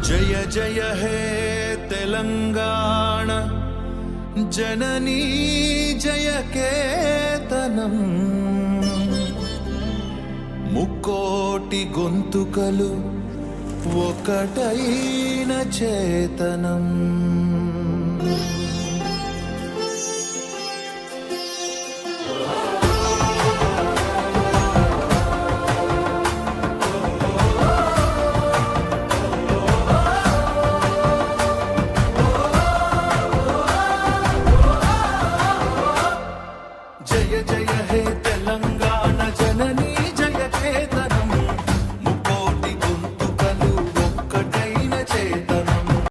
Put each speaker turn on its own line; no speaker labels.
जय जय हे तेलंगाना जननी जय केतनम मुक्कोटि गोंतुकलु ఒకటైన చేతనం